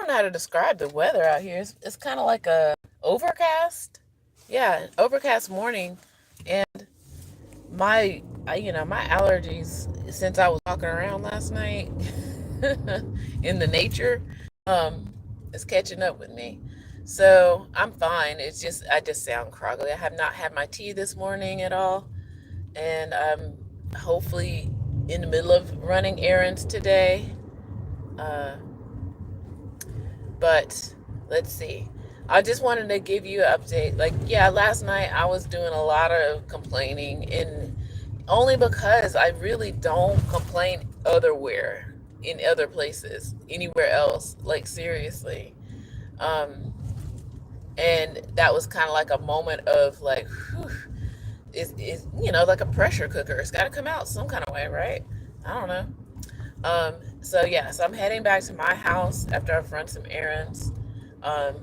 don't know how to describe the weather out here. It's kind of like a overcast. Yeah, overcast morning. And my allergies since I was walking around last night in the nature, um, is catching up with me. So I'm fine. It's just I just sound croggly. I have not had my tea this morning at all, and I'm hopefully in the middle of running errands today. Uh, But let's see. I just wanted to give you an update. Like, yeah, last night I was doing a lot of complaining, and only because I really don't complain otherwhere, in other places, anywhere else. Like, seriously. Um, and that was kind of like a moment of like, whew, is like a pressure cooker. It's got to come out some kind of way, right? I don't know. So yeah, so I'm heading back to my house after I've run some errands. Um,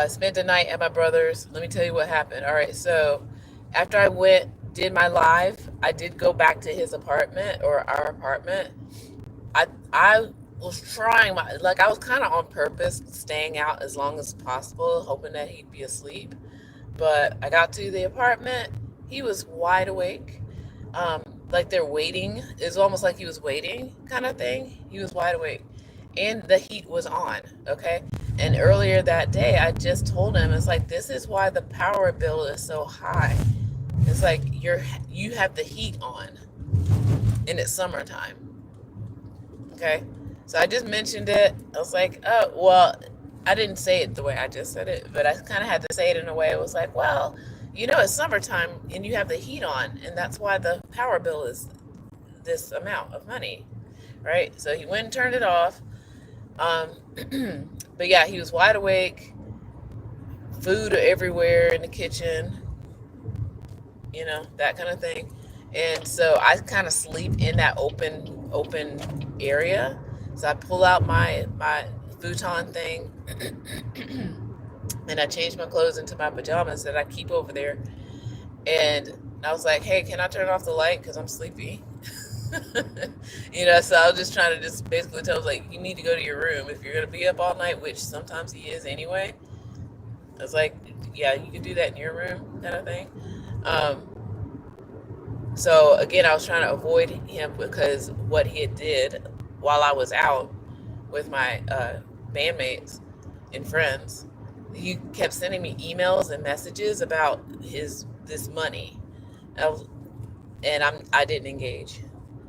spent the night at my brother's. Let me tell you what happened. All right, so after I did my live, I did go back to his apartment or our apartment. I was trying I was kind of on purpose staying out as long as possible, hoping that he'd be asleep. But I got to the apartment. He was wide awake. Um, like they're waiting. It's almost like he was waiting, kind of thing. He was wide awake, and the heat was on. Okay. And earlier that day, I just told him, it's like, this is why the power bill is so high. It's like you have the heat on, and it's summertime. Okay. So I just mentioned it. I was like, oh well, I didn't say it the way I just said it, but I kind of had to say it in a way. It was like, well, it's summertime and you have the heat on, and that's why the power bill is this amount of money, right? So he went and turned it off. Um, but yeah, he was wide awake, food everywhere in the kitchen, that kind of thing. And so I kind of sleep in that open area. So I pull out my futon thing and I change my clothes into my pajamas that I keep over there. And I was like, hey, can I turn off the light? Because I'm sleepy. So I was just trying to just basically tell him, like, you need to go to your room if you're going to be up all night, which sometimes he is anyway. I was like, yeah, you can do that in your room, kind of thing. Um, so again, I was trying to avoid him because what he had did while I was out with my bandmates and friends, he kept sending me emails and messages about this money. I didn't engage.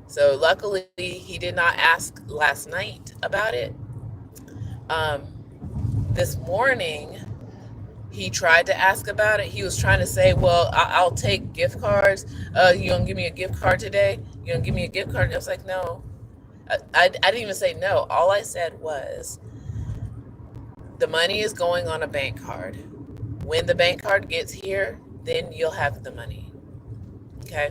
So luckily, he did not ask last night about it. Um, this morning, he tried to ask about it. He was trying to say, well, I'll take gift cards. You gonna give me a gift card today? You gonna give me a gift card? And I was like, no. I didn't even say no. All I said was, the money is going on a bank card. When the bank card gets here, then you'll have the money. Okay?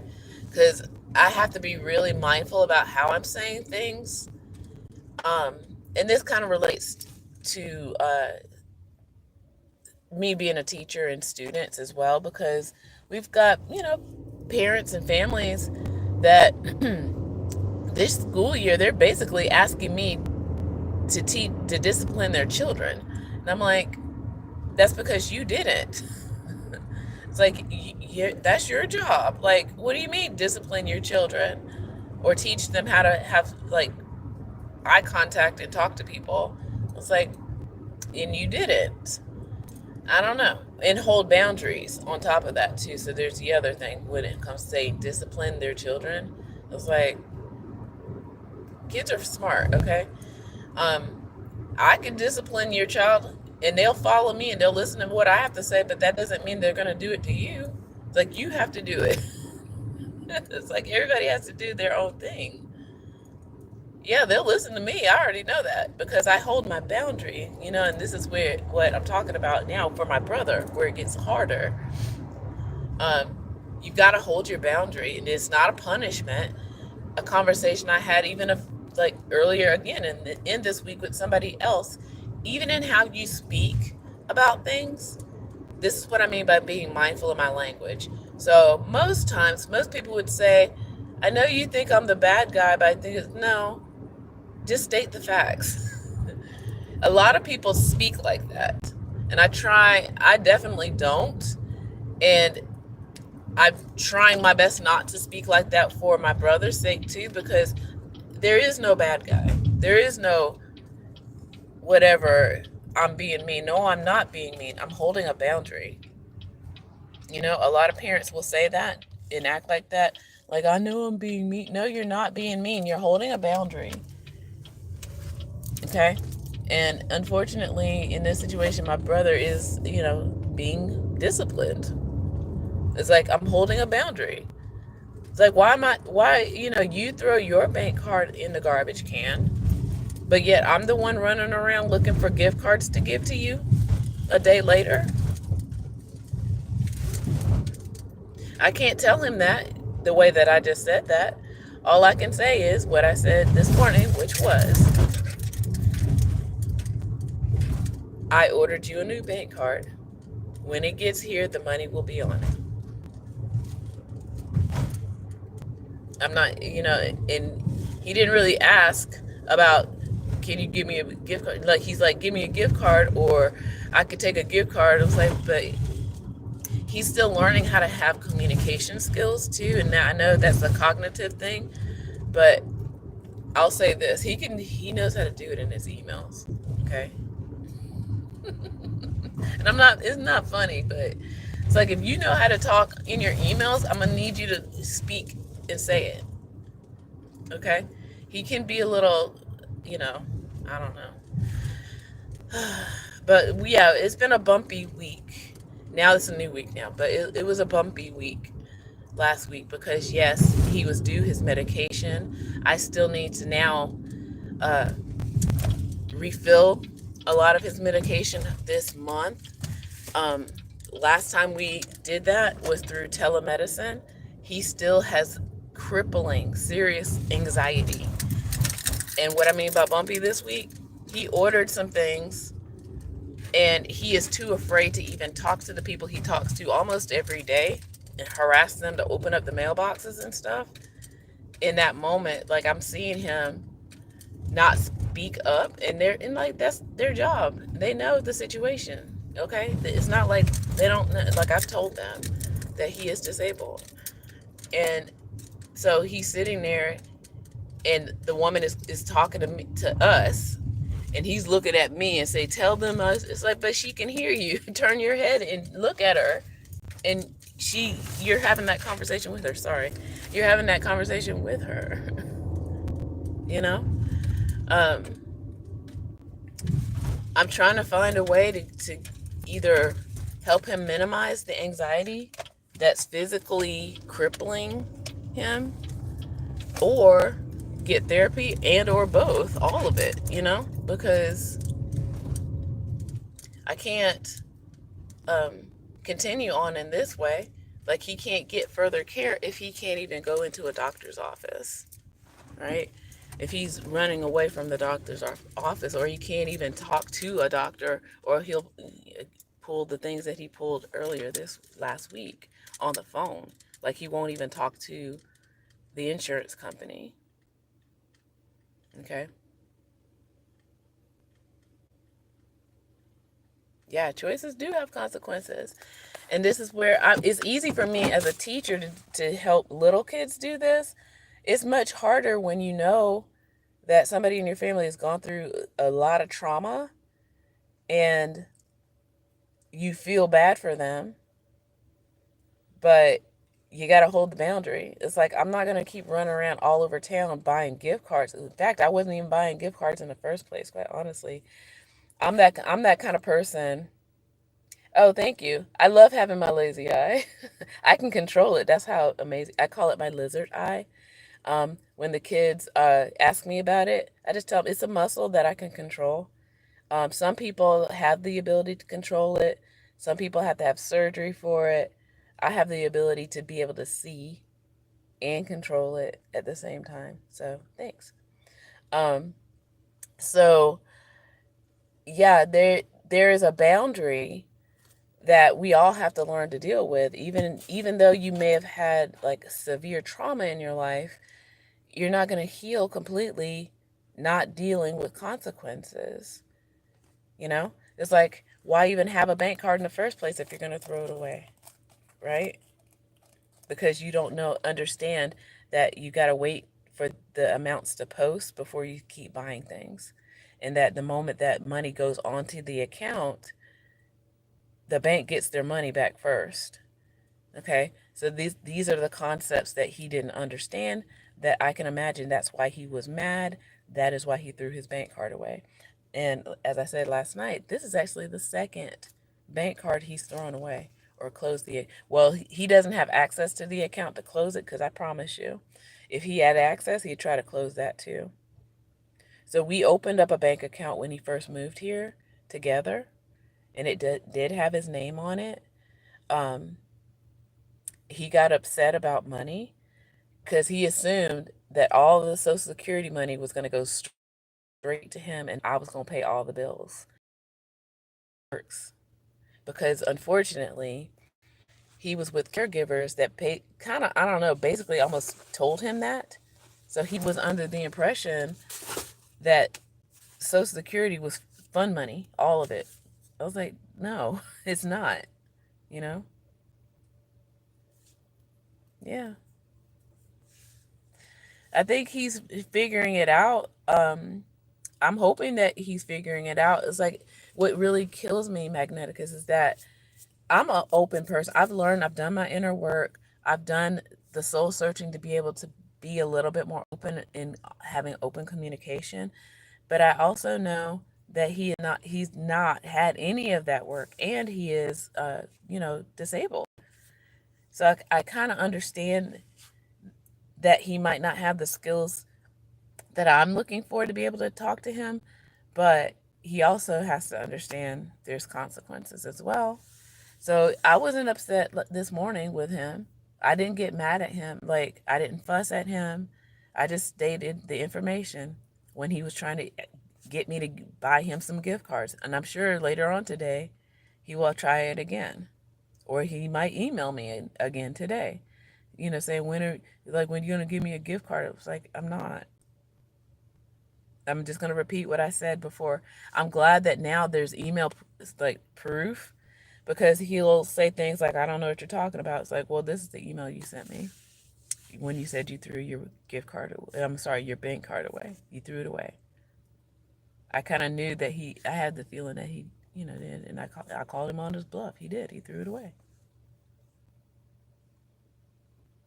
Because I have to be really mindful about how I'm saying things. Um, and this kind of relates to me being a teacher and students as well, because we've got, parents and families that this school year, they're basically asking me to discipline their children. And I'm like, that's because you didn't. It's like, that's your job. Like, what do you mean discipline your children or teach them how to have like eye contact and talk to people? It's like, and you didn't. I don't know. And hold boundaries on top of that too. So there's the other thing when it comes to saying discipline their children. It's like, kids are smart, okay? Um, I can discipline your child and they'll follow me and they'll listen to what I have to say, but that doesn't mean they're going to do it to you. It's like, you have to do it. It's like everybody has to do their own thing. Yeah, they'll listen to me. I already know that because I hold my boundary, and this is what I'm talking about now for my brother, where it gets harder. Um, you've got to hold your boundary, and it's not a punishment. A conversation I had even like earlier again in this week with somebody else, even in how you speak about things. This is what I mean by being mindful of my language. So most times, most people would say, I know you think I'm the bad guy, but I think no. Just state the facts. A lot of people speak like that. And I definitely don't. And I'm trying my best not to speak like that for my brother's sake too, because there is no bad guy. There is no whatever, I'm being mean. No, I'm not being mean. I'm holding a boundary. A lot of parents will say that and act like that. Like, I know I'm being mean. No, you're not being mean. You're holding a boundary. Okay? And unfortunately, in this situation, my brother is, being disciplined. It's like I'm holding a boundary. It's like, why, you throw your bank card in the garbage can, but yet I'm the one running around looking for gift cards to give to you a day later. I can't tell him that the way that I just said that. All I can say is what I said this morning, which was, I ordered you a new bank card. When it gets here, the money will be on it. I'm not, and he didn't really ask about, can you give me a gift card? Like, he's like, give me a gift card, or I could take a gift card. I was like, but he's still learning how to have communication skills too. And now I know that's a cognitive thing, but I'll say this: he knows how to do it in his emails. Okay. And it's not funny, but it's like, if you know how to talk in your emails, I'm gonna need you to speak and say it. Okay. He can be a little, I don't know. But yeah, it's been a bumpy week. Now it's a new week now, but it was a bumpy week last week because, yes, he was due his medication. I still need to now uh, refill a lot of his medication this month. Last time we did that was through telemedicine. He still has crippling, serious anxiety. And what I mean by bumpy this week, he ordered some things and he is too afraid to even talk to the people he talks to almost every day and harass them to open up the mailboxes and stuff. In that moment, like, I'm seeing him not speak up, and that's their job. They know the situation. Okay, it's not like they don't know. Like, I've told them that he is disabled, and so he's sitting there, and the woman is talking to us, and he's looking at me and say, tell them us. It's like, but she can hear you. Turn your head and look at her, and you're having that conversation with her. Sorry, you're having that conversation with her. you know um I'm trying to find a way to either help him minimize the anxiety that's physically crippling him, or get therapy, and or both, all of it, because I can't continue on in this way. Like, he can't get further care if he can't even go into a doctor's office, right? If he's running away from the doctor's office, or he can't even talk to a doctor, or he'll pull the things that he pulled earlier this last week on the phone. Like, he won't even talk to the insurance company. Okay. Yeah, choices do have consequences. And this is where it's easy for me as a teacher to help little kids do this. It's much harder when you know that somebody in your family has gone through a lot of trauma and you feel bad for them, but you got to hold the boundary. It's like, I'm not going to keep running around all over town buying gift cards. In fact, I wasn't even buying gift cards in the first place, quite honestly. I'm that kind of person. Oh, thank you. I love having my lazy eye. I can control it. That's how amazing. I call it my lizard eye. When the kids ask me about it, I just tell them it's a muscle that I can control. Some people have the ability to control it. Some people have to have surgery for it. I have the ability to be able to see and control it at the same time. So thanks. So yeah, there is a boundary that we all have to learn to deal with. Even though you may have had like severe trauma in your life, you're not going to heal completely not dealing with consequences. It's like, why even have a bank card in the first place if you're going to throw it away, right? Because you don't understand that you got to wait for the amounts to post before you keep buying things. And that the moment that money goes onto the account, the bank gets their money back first. Okay? So these are the concepts that he didn't understand, that I can imagine that's why he was mad. That is why he threw his bank card away. And as I said last night, this is actually the second bank card he's thrown away or closed the. Well, he doesn't have access to the account to close it, because I promise you, if he had access, he'd try to close that too. So we opened up a bank account when he first moved here together, and it did have his name on it. Um, he got upset about money because he assumed that all the Social Security money was going to go straight to him and I was going to pay all the bills. Because unfortunately, he was with caregivers that paid, kind of, I don't know, basically almost told him that. So he was under the impression that Social Security was fun money, all of it. I was like, no, it's not, you know? Yeah. I think he's figuring it out. I'm hoping that he's figuring it out. It's like, what really kills me, Magneticus, is that I'm an open person. I've done my inner work. I've done the soul searching to be able to be a little bit more open in having open communication. But I also know that he's not had any of that work, and he is, disabled. So I kind of understand that he might not have the skills that I'm looking for to be able to talk to him, but he also has to understand there's consequences as well. So I wasn't upset this morning with him. I didn't get mad at him. Like, I didn't fuss at him. I just stated the information when he was trying to get me to buy him some gift cards. And I'm sure later on today he will try it again. Or he might email me again today, saying, when you going to give me a gift card? It was like, I'm not. I'm just going to repeat what I said before. I'm glad that now there's email like proof, because he'll say things like, I don't know what you're talking about. It's like, well, this is the email you sent me when you said you threw your gift card away. I'm sorry, your bank card away. You threw it away. I kind of knew that I had the feeling that he, did. And I called him on his bluff. He did. He threw it away.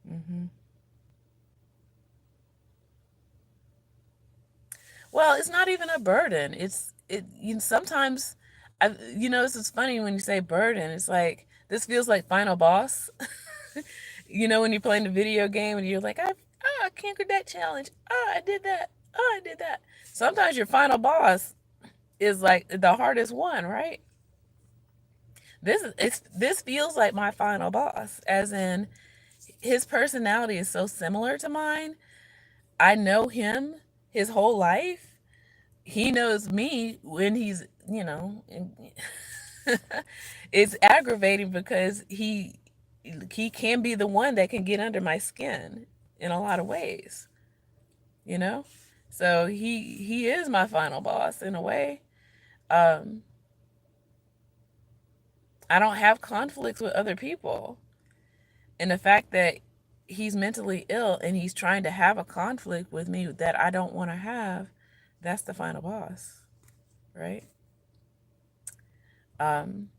hmm Well, it's not even a burden. Sometimes, this is funny when you say burden. It's like, this feels like Final Boss. When you're playing the video game and you're like, I conquered that challenge. Oh, I did that. Oh, I did that. Sometimes your final boss is like the hardest one, right? This feels like my final boss, as in his personality is so similar to mine. I know him his whole life. He knows me when he's, it's aggravating because he can be the one that can get under my skin in a lot of ways, you know? So he is my final boss in a way. Um, I don't have conflicts with other people. And the fact that he's mentally ill and he's trying to have a conflict with me that I don't want to have, that's the final boss, right? Um,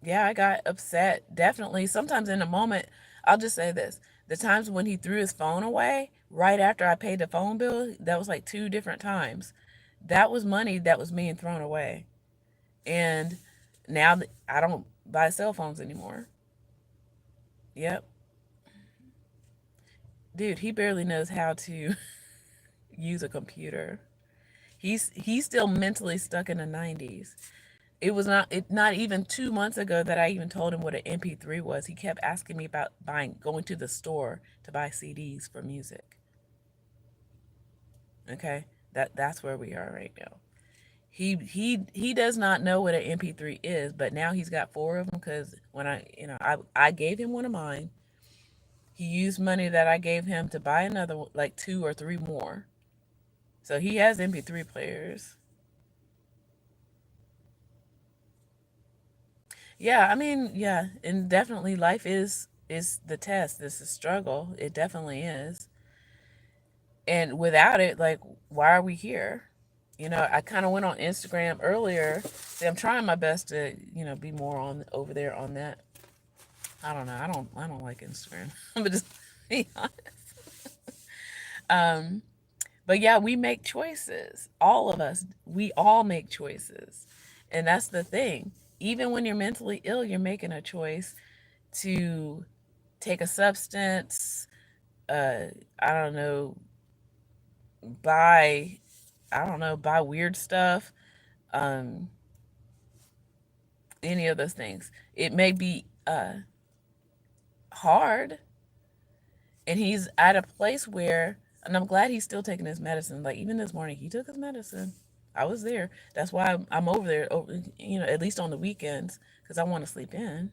yeah, I got upset. Definitely. Sometimes in a moment, I'll just say this. The times when he threw his phone away right after I paid the phone bill, that was like two different times. That was money that was being thrown away. And now I don't buy cell phones anymore. Yep. Dude, he barely knows how to use a computer. He's still mentally stuck in the 90s. It was not even 2 months ago that I even told him what an MP3 was. He kept asking me about going to the store to buy CDs for music. Okay? That's where we are right now. He does not know what an MP3 is, but now he's got four of them, because when I gave him one of mine. He used money that I gave him to buy another, like two or three more. So he has MP3 players. Yeah, I mean, yeah, and definitely life is the test. This is struggle. It definitely is. And without it, like, why are we here? I kind of went on Instagram earlier. See, I'm trying my best to, be more on over there on that. I don't know. I don't like Instagram. But just be honest. Um, but yeah, we make choices. All of us, we all make choices. And that's the thing. Even when you're mentally ill, you're making a choice to take a substance, uh, I don't know, buy, buy weird stuff, um, any of those things. It may be hard, and he's at a place where, and I'm glad he's still taking his medicine. Like, even this morning, he took his medicine. I was there. That's why I'm over there, at least on the weekends, because I want to sleep in.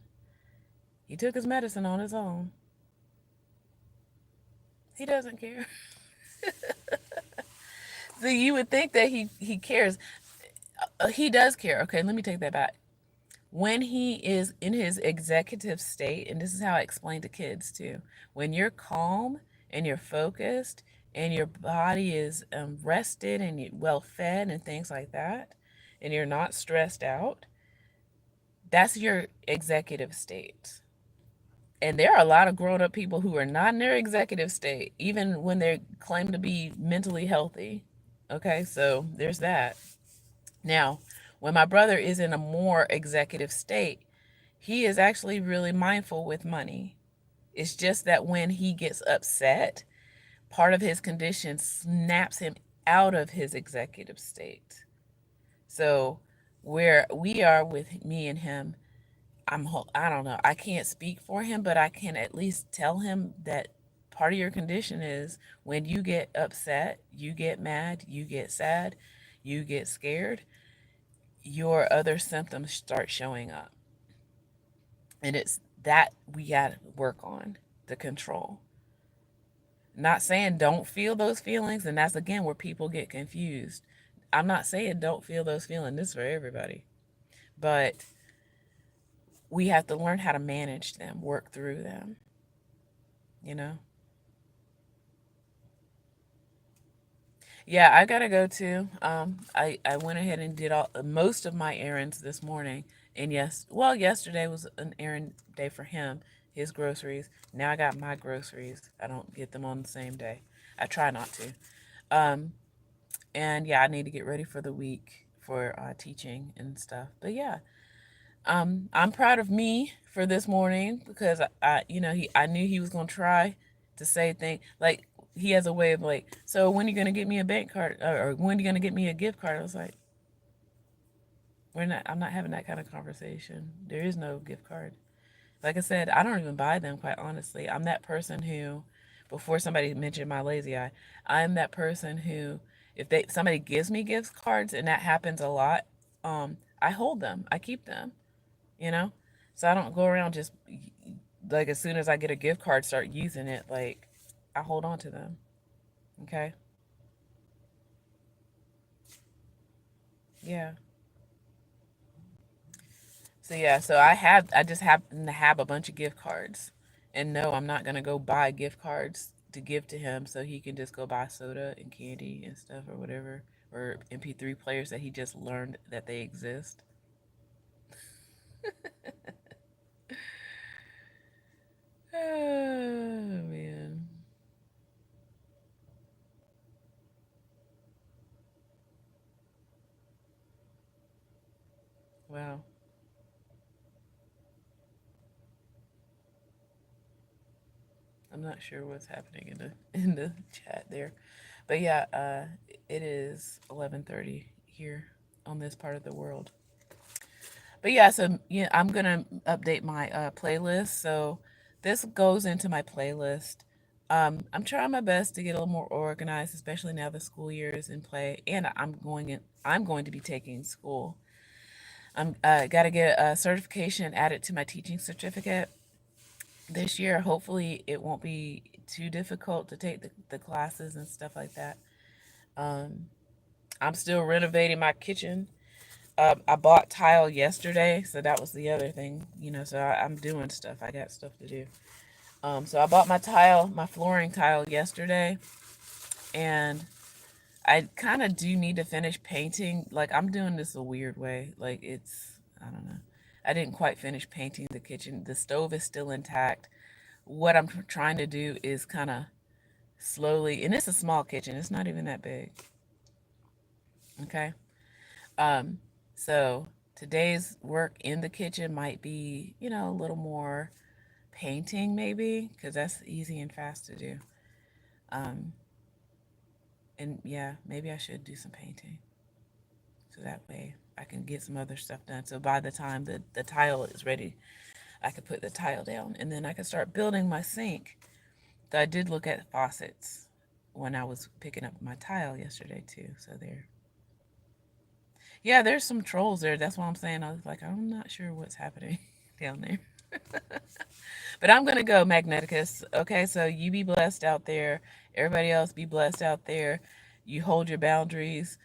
He took his medicine on his own. He doesn't care. So you would think that he cares. He does care. Okay, let me take that back. When he is in his executive state, and this is how I explain to kids too, when you're calm and you're focused and your body is rested and well fed and things like that, and you're not stressed out, that's your executive state. And there are a lot of grown up people who are not in their executive state, even when they claim to be mentally healthy. Okay, so there's that. Now, when my brother is in a more executive state, he is actually really mindful with money. It's just that when he gets upset, part of his condition snaps him out of his executive state. So, where we are with me and him, I don't know. I can't speak for him, but I can at least tell him that part of your condition is when you get upset, you get mad, you get sad, you get scared, your other symptoms start showing up. And it's that we got to work on the control. Not saying don't feel those feelings, and that's again where people get confused. I'm not saying don't feel those feelings. This is for everybody. But we have to learn how to manage them, work through them, you know? Yeah, I gotta go too. I went ahead and did all most of my errands this morning, and yes, well, yesterday was an errand day for him, his groceries. Now I got my groceries. I don't get them on the same day. I try not to. Um, and yeah, I need to get ready for the week for teaching and stuff. But yeah, I'm proud of me for this morning because I knew he was gonna try to say things like he has a way of like, so when are you gonna get me a bank card or when are you gonna get me a gift card? I was like, I'm not having that kind of conversation. There is no gift card. Like I said, I don't even buy them, quite honestly. I'm that person who, before somebody mentioned my lazy eye, I'm that person who, if somebody gives me gift cards, and that happens a lot, I hold them, I keep them, you know. So I don't go around just like as soon as I get a gift card, start using it. Like I hold on to them. Okay. Yeah. So yeah, so I just happen to have a bunch of gift cards. And no, I'm not gonna go buy gift cards to give to him so he can just go buy soda and candy and stuff or whatever. Or MP3 players that he just learned that they exist. Oh man. Wow. I'm not sure what's happening in the chat there. But yeah, it is 11:30 here on this part of the world. But yeah, so yeah, I'm gonna update my playlist. So this goes into my playlist. I'm trying my best to get a little more organized, especially now the school year is in play, and I'm going to be taking school. I'm got to get a certification added to my teaching certificate this year. Hopefully, it won't be too difficult to take the classes and stuff like that. Um, I'm still renovating my kitchen. I bought tile yesterday, so that was the other thing, So I'm doing stuff. I got stuff to do. So I bought my flooring tile yesterday, and I kind of do need to finish painting. Like, I'm doing this a weird way. Like, I don't know. I didn't quite finish painting the kitchen. The stove is still intact. What I'm trying to do is kind of slowly, and it's a small kitchen. It's not even that big. Okay. Um, so today's work in the kitchen might be, a little more painting maybe, because that's easy and fast to do. Um, and yeah, maybe I should do some painting. So that way I can get some other stuff done. So by the time the tile is ready, I could put the tile down and then I can start building my sink. So I did look at faucets when I was picking up my tile yesterday too. So there. Yeah, there's some trolls there. That's what I'm saying. I was like, I'm not sure what's happening down there. But I'm gonna go, Magneticus. Okay, so you be blessed out there. Everybody else be blessed out there. You hold your boundaries.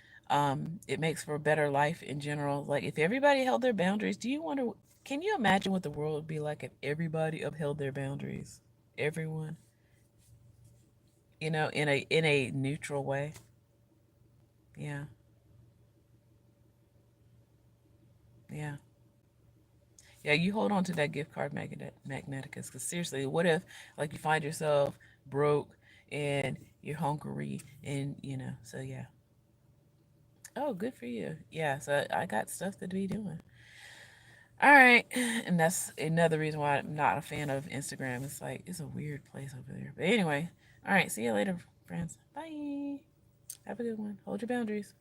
It makes for a better life in general. Like, if everybody held their boundaries, do you wonder? Can you imagine what the world would be like if everybody upheld their boundaries? Everyone, in a neutral way. Yeah, yeah, yeah. You hold on to that gift card, Magneticus. Because seriously, what if like you find yourself broke and you're hungry and So yeah. Oh, good for you. Yeah, so I got stuff to be doing. All right. And that's another reason why I'm not a fan of Instagram. It's like, it's a weird place over there. But anyway, all right. See you later, friends. Bye. Have a good one. Hold your boundaries.